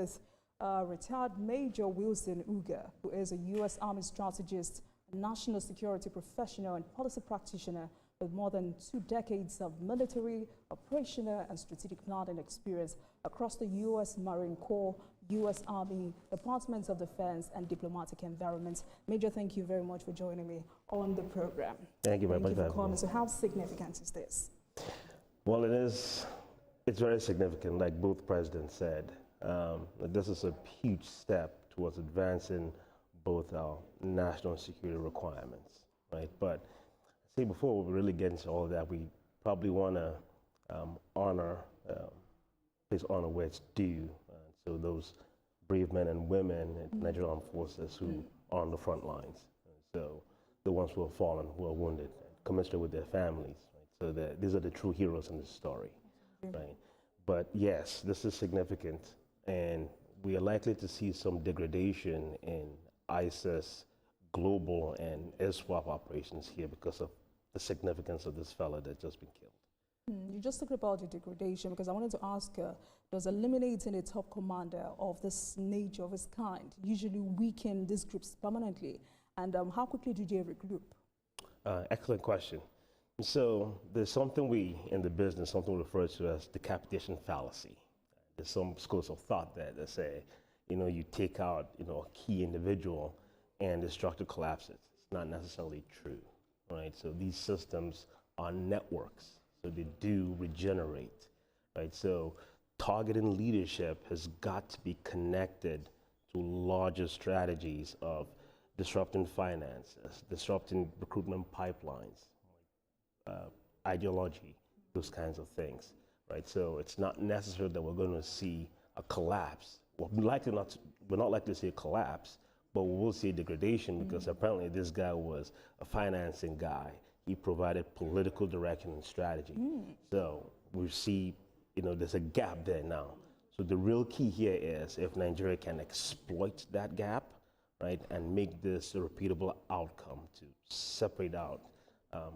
with retired Major Wilson Ugah, who is a U.S. Army strategist, a national security professional, and policy practitioner with more than 2 decades of military, operational, and strategic planning experience across the U.S. Marine Corps, U.S. Army, Departments of Defense, and diplomatic environments. Major, thank you very much for joining me on the program. Thank you very much for coming. So how significant is this? Well, it's very significant, like both presidents said. This is a huge step towards advancing both our national security requirements, right? But I say before we really get into all of that, we probably want to place honor where it's due. So those brave men and women in Nigerian Armed Forces who are on the front lines. So the ones who have fallen, who are wounded, commensurate with their families. Right? So these are the true heroes in this story, right? But yes, this is significant, and we are likely to see some degradation in ISIS global and air swap operations here because of the significance of this fellow that's just been killed. You just talked about the degradation, because I wanted to ask, does eliminating a top commander of this nature, of this kind, usually weaken these groups permanently? And how quickly do they regroup? Excellent question. So there's something in the business, something referred to as decapitation fallacy. There's some schools of thought that say, you take out, a key individual and the structure collapses. It's not necessarily true, right? So these systems are networks, so they do regenerate, right? So targeting leadership has got to be connected to larger strategies of disrupting finances, disrupting recruitment pipelines, ideology, those kinds of things, right? So it's not necessary that we're going to see a collapse. Well, we're not likely to see a collapse, but we will see a degradation because apparently this guy was a financing guy. He provided political direction and strategy. So we see, there's a gap there now. So the real key here is if Nigeria can exploit that gap, right, and make this a repeatable outcome to separate out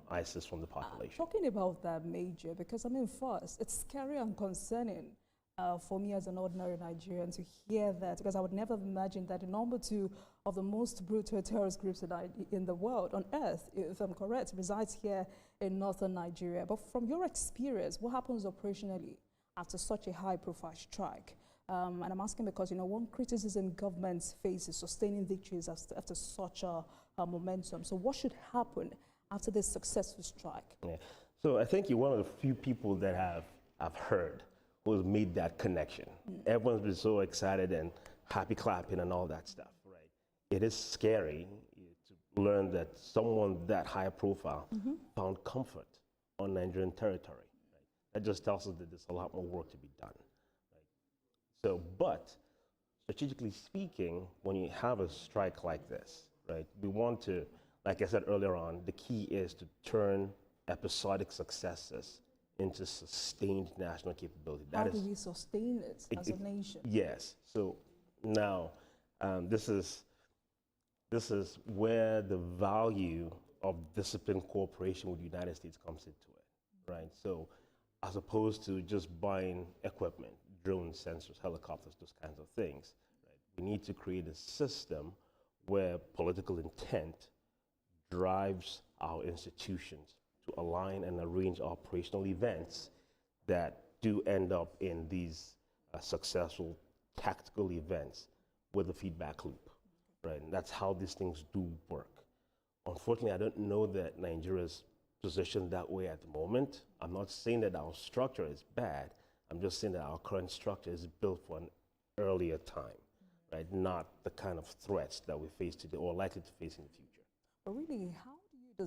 ISIS from the population. Talking about that, Major, because first, it's scary and concerning for me as an ordinary Nigerian to hear that, because I would never have imagined that the number 2 of the most brutal terrorist groups in the world, on earth, if I'm correct, resides here in northern Nigeria. But from your experience, what happens operationally after such a high-profile strike? And I'm asking because, one criticism governments face is sustaining victories after such a momentum. So what should happen after this successful strike? Yeah. So I think you're one of the few people that I've heard who has made that connection. Everyone's been so excited and happy clapping and all that stuff, right? It is scary to learn that someone that high profile found comfort on Nigerian territory. Right? That just tells us that there's a lot more work to be done. Right? So, but strategically speaking, when you have a strike like this, right, we want to, like I said earlier on, the key is to turn episodic successes into sustained national capability. How do we sustain it as a nation? Yes. So now this is where the value of disciplined cooperation with the United States comes into it, right? So as opposed to just buying equipment, drones, sensors, helicopters, those kinds of things, right? We need to create a system where political intent drives our institutions to align and arrange operational events that do end up in these successful tactical events with a feedback loop, right? And that's how these things do work. Unfortunately, I don't know that Nigeria's positioned that way at the moment. I'm not saying that our structure is bad. I'm just saying that our current structure is built for an earlier time, right? Not the kind of threats that we face today or likely to face in the future. But really, how